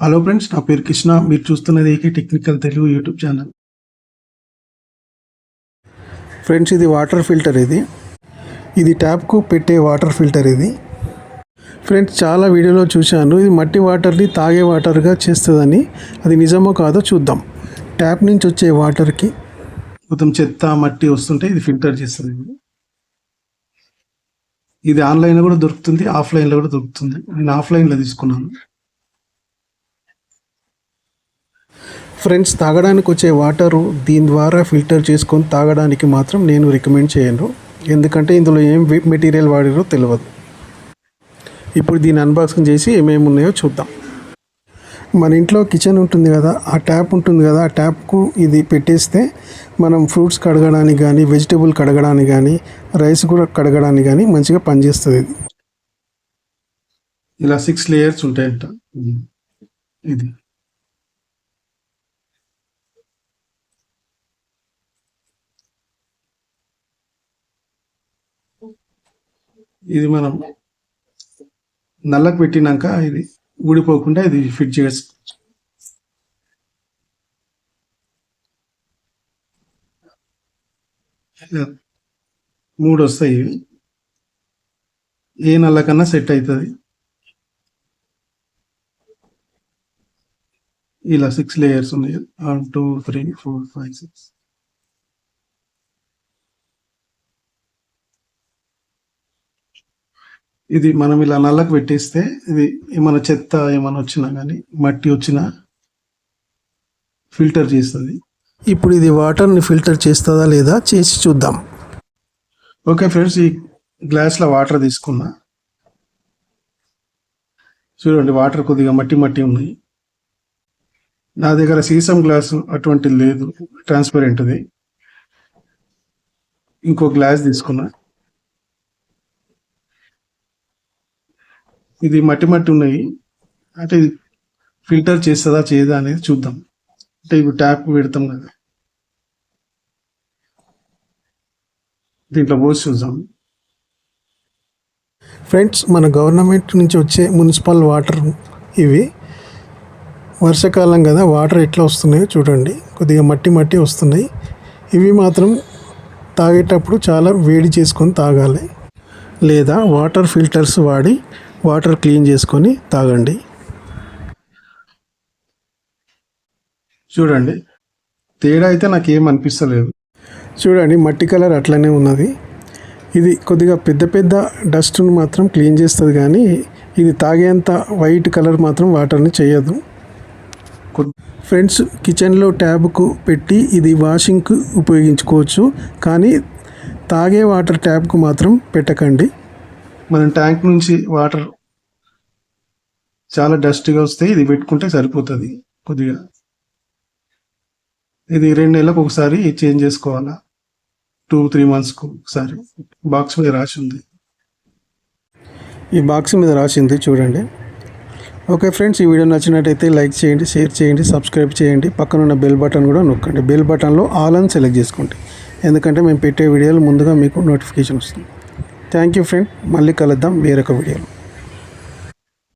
Hello friends, నా పేరు కృష్ణ. మీరు చూస్తున్నది AK technical Telugu YouTube channel. Friends, ఇది వాటర్ ఫిల్టర్. ఇది ట్యాప్కు పెట్టే వాటర్ ఫిల్టర్. ఫ్రెండ్స్, చాలా వీడియోలో చూశాను ఇది మట్టి వాటర్ని తాగే వాటర్గా చేస్తుందని. అది నిజమో కాదో చూద్దాం. ట్యాప్ నుంచి వచ్చే వాటర్కి మొత్తం చెత్త మట్టి వస్తుంటే ఇది ఫిల్టర్ చేస్తుంది. ఇది ఆన్లైన్లో కూడా దొరుకుతుంది, ఆఫ్లైన్లో కూడా దొరుకుతుంది. నేను ఆఫ్లైన్లో తీసుకున్నాను. ఫ్రెండ్స్, తాగడానికి వచ్చే వాటరు దీని ద్వారా ఫిల్టర్ చేసుకొని తాగడానికి మాత్రం నేను రికమెండ్ చేయను. ఎందుకంటే ఇందులో ఏం మెటీరియల్ వాడారో తెలియదు. ఇప్పుడు దీన్ని అన్బాక్సింగ్ చేసి ఏమేమి ఉన్నాయో చూద్దాం. మన ఇంట్లో కిచెన్ ఉంటుంది కదా, ఆ ట్యాప్ ఉంటుంది కదా, ఆ ట్యాప్కు ఇది పెట్టేస్తే మనం ఫ్రూట్స్ కడగడానికి కానీ, వెజిటేబుల్ కడగడానికి కానీ, రైస్ కూడా కడగడానికి కానీ మంచిగా పనిచేస్తుంది. ఇలా 6 లేయర్స్ ఉంటాయంట. ఇది మనం నల్లకు పెట్టినాక ఇది ఊడిపోకుండా ఇది ఫిట్ చేసుకోవచ్చు. మూడు వస్తాయి. ఏ నల్లకన్నా సెట్ అవుతుంది. ఇలా 6 లేయర్స్ ఉన్నాయి. 1 2 3 4 5 6. ఇది మనం ఇలా నల్లకు పెట్టేస్తే ఇది ఏమైనా చెత్త ఏమైనా వచ్చినా కానీ, మట్టి వచ్చినా ఫిల్టర్ చేస్తుంది. ఇప్పుడు ఇది వాటర్ని ఫిల్టర్ చేస్తుందా లేదా చేసి చూద్దాం. ఓకే ఫ్రెండ్స్, ఈ గ్లాస్లో వాటర్ తీసుకున్నా. చూడండి, వాటర్ కొద్దిగా మట్టి మట్టి ఉన్నాయి. నా దగ్గర సీసం గ్లాసు అటువంటిది లేదు, ట్రాన్స్పరెంట్ది. ఇంకో గ్లాస్ తీసుకున్నా. ఇది మట్టి మట్టి ఉన్నాయి అంటే ఇది ఫిల్టర్ చేస్తుందా చేయదా అనేది చూద్దాం. అంటే ఇప్పుడు ట్యాప్ పెడతాం కదా, దీంట్లో పోసి చూద్దాం. ఫ్రెండ్స్, మన గవర్నమెంట్ నుంచి వచ్చే మున్సిపల్ వాటర్ ఇవి. వర్షాకాలం కదా, వాటర్ ఎట్లా వస్తున్నాయో చూడండి. కొద్దిగా మట్టి మట్టి వస్తున్నాయి. ఇవి మాత్రం తాగేటప్పుడు చాలా వేడి చేసుకొని తాగాలి, లేదా వాటర్ ఫిల్టర్స్ వాడి వాటర్ క్లీన్ చేసుకొని తాగండి. చూడండి, తేడా అయితే నాకు ఏం అనిపిస్తలేదు. చూడండి, మట్టి కలర్ అట్లనే ఉన్నది. ఇది కొద్దిగా పెద్ద పెద్ద డస్ట్ను మాత్రం క్లీన్ చేస్తుంది, కానీ ఇది తాగేంత వైట్ కలర్ మాత్రం వాటర్ని చేయదు. ఫ్రెండ్స్, కిచెన్లో ట్యాబ్కు పెట్టి ఇది వాషింగ్కు ఉపయోగించుకోవచ్చు, కానీ తాగే వాటర్ ట్యాబ్కు మాత్రం పెట్టకండి. మనం ట్యాంక్ నుంచి వాటర్ చాలా డస్ట్గా వస్తాయి, ఇది పెట్టుకుంటే సరిపోతుంది. కొద్దిగా ఇది 2 నెలలకు ఒకసారి చేంజ్ చేసుకోవాలా, 2-3 మంత్స్కు ఒకసారి. బాక్స్ మీద రాసి ఉంది, ఈ బాక్స్ మీద రాసింది చూడండి. ఓకే ఫ్రెండ్స్, ఈ వీడియో నచ్చినట్టయితే లైక్ చేయండి, షేర్ చేయండి, సబ్స్క్రైబ్ చేయండి. పక్కనున్న బెల్ బటన్ కూడా నొక్కండి. బెల్ బటన్లో ఆల్ అని సెలెక్ట్ చేసుకోండి, ఎందుకంటే మేము పెట్టే వీడియోలు ముందుగా మీకు నోటిఫికేషన్ వస్తుంది. Thank you friend. మళ్ళీ కలుద్దాం వేరొక వీడియోలో.